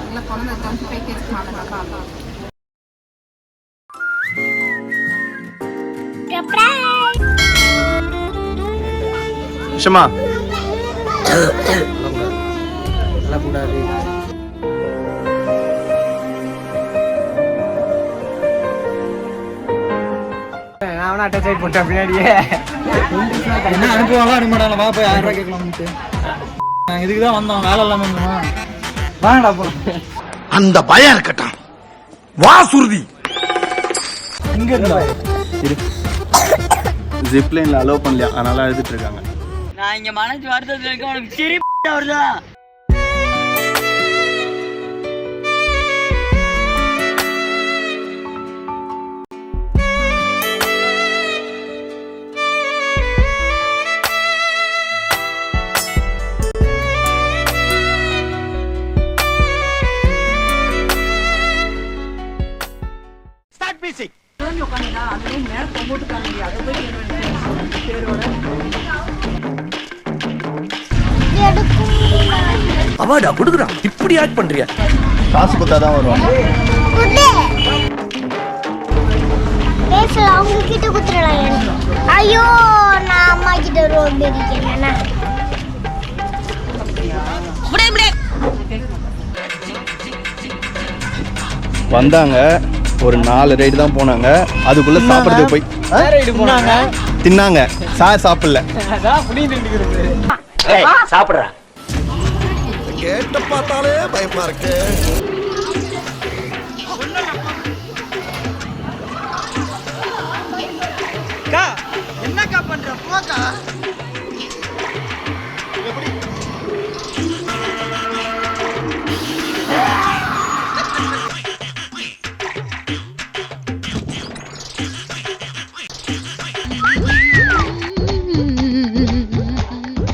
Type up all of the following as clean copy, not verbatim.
இல்லை குழந்தை 25 kg மேலே தான். விஷமா கூடாது. நான் அட்டாச் ஆகி போட்டேன் பின்னாடியே. என்ன அனுப்புவாங்களா அனுப்ப மாட்டாங்களா? போய் 1000 ரூபாய் கேட்கலாம்ட்டு நாங்கள் இதுக்கு தான் வந்தோம். வேலை இல்லாமல் இருந்தோம். வாங்கடா போகிறோம். அந்த பயம் இருக்கட்டும். வா சுருதி இங்கே இருந்தா ஜிப்லைன்ல அலோவ் பண்ணலையா, அதனால எழுதிட்டு இருக்காங்க. நான் இங்க மனசு வருத்தத்துல இருக்க. உனக்கு சரி வருதா? Start music. அவாடா கொடுக்குறான். இப்படி ஆட் பண்றியா? காசு கொடுத்தாதான் வருவாங்க. அவங்க கிட்ட குத்துறலாம். ஐயோ நான் அம்மா கிட்ட ரோட் இருக்கேன். வந்தாங்க ஒரு 4 ரைடு தான் போனாங்க. அதுக்குள்ள சாப்பிடுறதுக்கு போய் போனாங்க தின்னாங்க. சாப்பிடல. சாப்பிடுற கேட்ட பார்த்தாலே பயமா இருக்கு. என்னக்கா பண்ற? போக்கா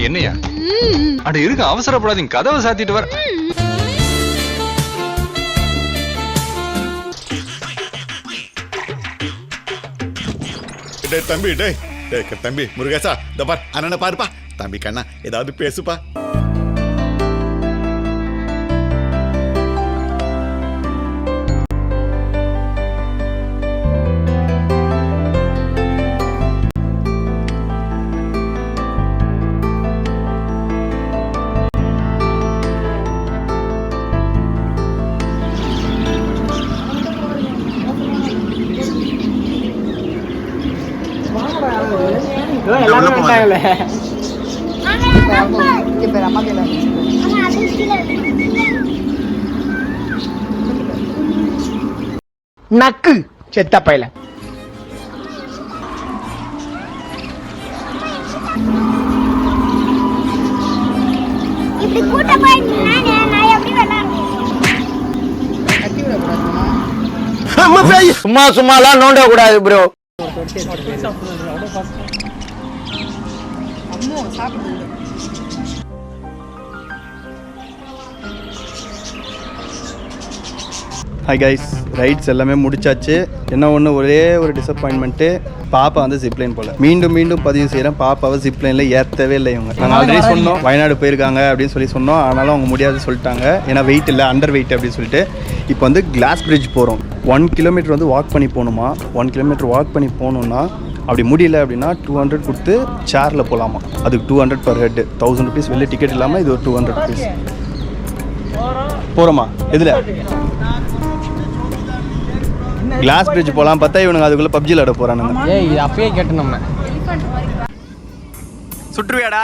என்னையா? அட இருக்க, அவசரப்படாதீங்க, கதவை சாத்திட்டு வர. தம்பி தம்பி முருகேசா, இந்த பார் அண்ணனை பாருப்பா. தம்பி கண்ணா ஏதாவது பேசுப்பா. நக்கு செத்த பையல. இப்படி கூட்ட போயிருந்தா நான் எப்படி விளையாடுவேன்? சும்மாலாம் நோண்ட கூடாது ப்ரோ. ஹாய் கைஸ், ரைட்ஸ் எல்லாமே முடிச்சாச்சு. என்ன ஒரே ஒரு டிசப்பாயின்மெண்ட்டு, பாப்பா வந்து ஜிப்லைன் போல. மீண்டும் பதிவு செய்கிறேன், பாப்பாவை ஜிப்லைனில் ஏற்றவே இல்லை இவங்க. நாங்கள் ஆல்ரெடி சொன்னோம் வயநாடு போயிருக்காங்க அப்படின்னு சொன்னோம். ஆனாலும் அவங்க முடியாது சொல்லிட்டாங்க. ஏன்னா வெயிட் இல்லை, அண்டர் வெயிட் அப்படின்னு சொல்லிட்டு. இப்போ வந்து கிளாஸ் பிரிட்ஜ் போகிறோம். 1 கிலோமீட்டர் வந்து வாக் பண்ணி போகணுமா. 1 கிலோமீட்டர் வாக் பண்ணி போகணுன்னா அப்படி முடியல அப்படின்னா 200 கொடுத்து சேரில் போகலாமா. அதுக்கு 200 பர் ஹெட், 1000 ருபீஸ் வெளில டிக்கெட் இல்லாமல் இது ஒரு 200 ருபீஸ். போகிறோமா? எதில் கிளாஸ் பிரிட்ஜ் போகலாம் பார்த்தா இவனுங்க அதுக்குள்ளே பப்ஜி விளாட போகிறானுங்க. ஏய் அப்பயே கேட்டு நம்ம சுற்றுவியாடா?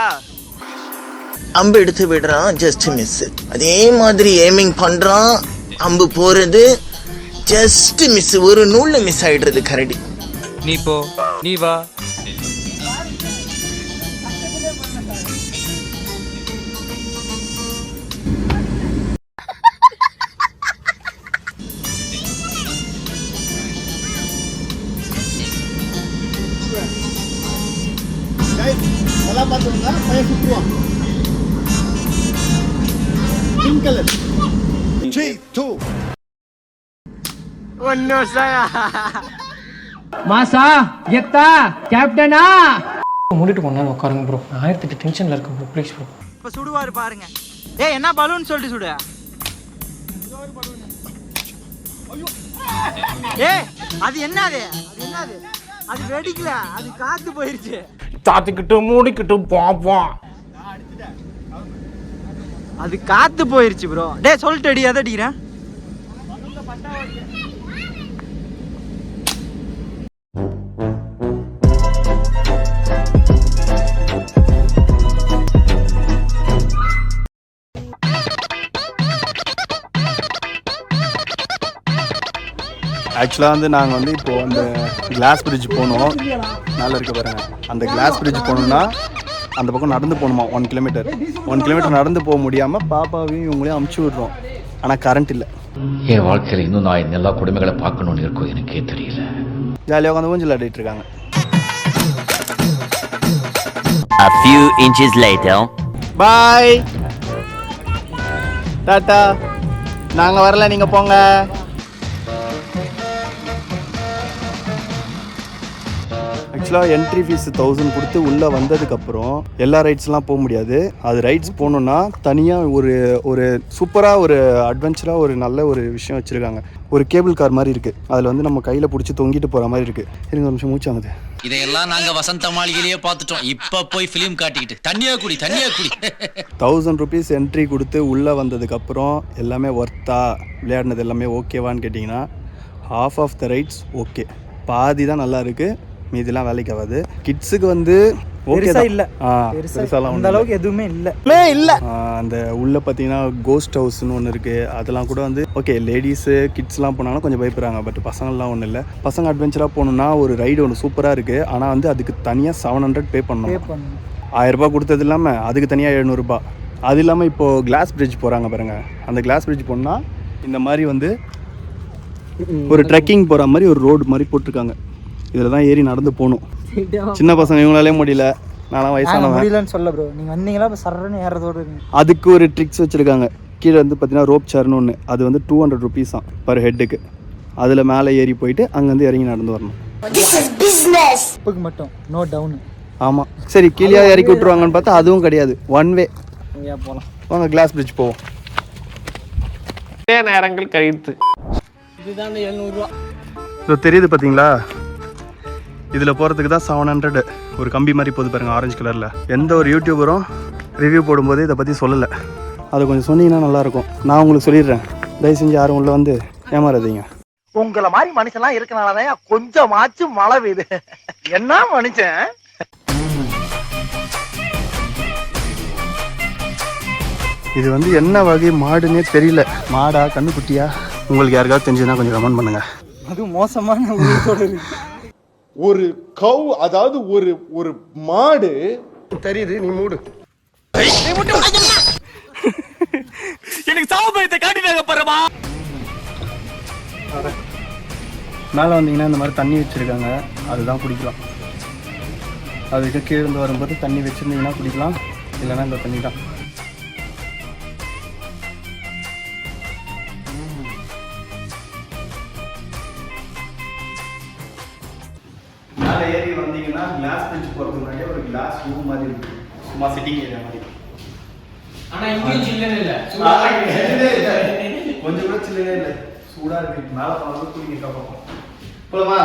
அம்பு எடுத்து விடுறான், ஜஸ்ட் மிஸ். அதே மாதிரி ஏமிங் பண்றான், அம்பு போறது ஜஸ்ட் மிஸ். ஒரு நூல்ல மிஸ் ஆயிடுறது கரடி. நீ போ, நீ வா. மாசா கெத்தா கேப்டனா மூடிட்டு போனா உட்காருங்க ப்ரோ. 1008 டென்ஷன்ல இருக்கு ப்ரோ. Please bro. இப்ப சுடுவாரு பாருங்க. ஏய் என்ன பலூன் சொல்லிட்டு சுடு. அது என்னது அது வெடிக்கல, அது காத்து போயிருச்சு. சாத்திக்கிட்டு மூடிக்கிட்டு பாப்போம். அது காத்து போயிருச்சு ப்ரோ. டேய் சொல்லிட்டு அடி, எதை அடிக்கிறேன்? ஆக்சுவலாக வந்து நாங்கள் வந்து இப்போது அந்த கிளாஸ் பிரிட்ஜ் போனோம். மேலே இருக்க பாருங்க, அந்த கிளாஸ் பிரிட்ஜ் போகணுன்னா அந்த பக்கம் நடந்து போகணுமா 1 கிலோமீட்டர். 1 கிலோமீட்டர் நடந்து போக முடியாமல் பாப்பாவையும் இவங்களையும் அமுச்சு விட்றோம். ஆனால் கரண்ட் இல்லை. என் வாழ்க்கையில் இன்னும் நான் இந்த எல்லா குடும்பங்களை பார்க்கணும்னு இருக்கோ எனக்கே தெரியல. ஜாலியாக உட்காந்து ஊஞ்சல் ஆடிட்டு இருக்காங்க. A few inches later. Bye tata, நாங்கள் வரல, நீங்கள் போங்க. ஆக்சுவலாக என்ட்ரி ஃபீஸ் 1000 கொடுத்து உள்ளே வந்ததுக்கப்புறம் எல்லா ரைட்ஸ்லாம் போக முடியாது. அது ரைட்ஸ் போகணுன்னா தனியாக ஒரு சூப்பராக ஒரு அட்வென்ச்சராக ஒரு நல்ல ஒரு விஷயம் வச்சுருக்காங்க. ஒரு கேபிள் கார் மாதிரி இருக்குது. அதில் வந்து நம்ம கையில் பிடிச்சி தொங்கிட்டு போகிற மாதிரி இருக்குது. இருங்க ஒரு நிமிஷம் மூச்சாங்குது. இதையெல்லாம் நாங்கள் வசந்த மாளிகையிலேயே பார்த்துட்டோம். இப்போ போய் ஃபிலிம் காட்டிக்கிட்டு தண்ணியா குடி 1000 ருபீஸ் என்ட்ரி கொடுத்து உள்ளே வந்ததுக்கப்புறம் எல்லாமே ஒர்த்தா, விளையாடினது எல்லாமே ஓகேவான்னு கேட்டிங்கன்னா half of the rides okay, பாதி தான் நல்லா இருக்குது, மீதிலாம் வேலைக்கு ஆகாது. கிட்ஸுக்கு வந்து ஓகே தான். இல்லை பெருசாலாம் அந்த அளவுக்கு எதுவுமே இல்லை. அந்த உள்ளே பார்த்தீங்கன்னா கோஸ்ட் ஹவுஸ்னு ஒன்று இருக்குது. அதெல்லாம் கூட வந்து ஓகே, லேடிஸு கிட்ஸ்லாம் போனாங்கன்னா கொஞ்சம் பயப்படுறாங்க. பட் பசங்கள்லாம் ஒன்றும் இல்லை. பசங்க அட்வென்ச்சராக போகணுன்னா ஒரு ரைடு ஒன்று சூப்பராக இருக்குது. ஆனால் வந்து அதுக்கு தனியாக 700 பே பண்ணணும். 1000 ரூபா கொடுத்தது இல்லாமல் அதுக்கு தனியாக 700 ரூபா. அது இல்லாமல் இப்போது கிளாஸ் பிரிட்ஜ் போகிறாங்க பாருங்கள். அந்த கிளாஸ் பிரிட்ஜ் போனால் இந்த மாதிரி வந்து ஒரு ட்ரெக்கிங் போகிற மாதிரி ஒரு ரோடு மாதிரி போட்டிருக்காங்க. இதில் தான் ஏறி நடந்து போகணும். சின்ன பசங்க இவங்களாலே முடியல, நானும் வயசானவன் முடியலன்னு சொல்ல ப்ரோ. நீங்கள் வந்தீங்களா இப்போ சர்றன்னு ஏறதோடு. அதுக்கு ஒரு ட்ரிக்ஸ் வச்சுருக்காங்க. கீழே வந்து பார்த்தீங்கன்னா ரோப் சேர்னு ஒன்று, அது வந்து 200 ருபீஸ் தான் பர் ஹெட்டுக்கு. அதில் மேலே ஏறி போயிட்டு அங்கேருந்து இறங்கி நடந்து வரணும். இப்போக்கு மட்டும் நோ டவுனு. ஆமாம், சரி கீழே இறக்கி விட்ருவாங்கன்னு பார்த்தா அதுவும் கிடையாது, 1 வே. போகலாம் வாங்க கிளாஸ் பிரிட்ஜ் போவோம். நேரங்கள் கழித்து இதுதான் 700 ரூபா. இது தெரியுது பார்த்தீங்களா? இதில் போகிறதுக்கு தான் 700. ஒரு கம்பி மாதிரி போகுது பாருங்கள், ஆரஞ்சு கலரில். எந்த ஒரு யூடியூபரும் ரிவ்யூ போடும்போது இதை பற்றி சொல்லலை. அதை கொஞ்சம் சொன்னீங்கன்னா நல்லாயிருக்கும். நான் உங்களுக்கு சொல்லிடுறேன், தயவு செஞ்சு யாரும் உள்ளே வந்து ஏமாறாதீங்க. உங்களை மாதிரி மனுஷன்லாம் இருக்கனாலதான் கொஞ்சமாச்சும் மழை பெய்யுது. என்ன மனுஷன்? இது வந்து என்ன வகை மாடுன்னே தெரியல. மாடா கண்ணுக்குட்டியா? உங்களுக்கு யாருக்காவது தெரிஞ்சுன்னா கொஞ்சம் கமெண்ட் பண்ணுங்கள். அது மோசமான ஒரு கவ், அதாவது ஒரு மாடு தெரியுது. நீ மூடு. எனக்கு சாவபயத்தை காட்டினாங்க பாருமா. மேலே வந்தீங்கன்னா இந்த மாதிரி தண்ணி வச்சுருக்காங்க, அதுதான் குடிக்கலாம். அதுக்கு கீழே இருந்து வரும்போது தண்ணி வச்சுருந்தீங்கன்னா குடிக்கலாம், இல்லைன்னா இந்த தண்ணி தான். மேலே ஏறி வந்தீங்கன்னா கிளாஸ் பிரிட்ஜ் போகிறதுக்கு முன்னாடி ஒரு கிளாஸ் ரூம் மாதிரி இருக்குது, சும்மா சிட்டிங் ஏரியா மாதிரி. ஆனால் இங்கேயும் சில்லுன்னு இல்லை, கொஞ்சம் கூட சில்லுனே இல்லை, சூடாக இருக்குது. மேலே போனாலும் குளிக்க பார்ப்போம். போலமா?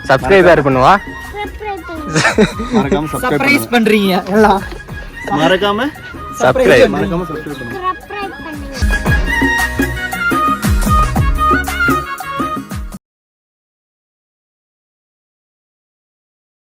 சப்ஸ்கிரைப் யார் பண்ணுவா? மறக்காம சப்ஸ்கிரைப் சர்ப்ரைஸ் பண்றீங்க எல்லாம். மறக்காம சப்ஸ்கிரைப் மறக்காம சப்ஸ்கிரைப் பண்ணுங்க.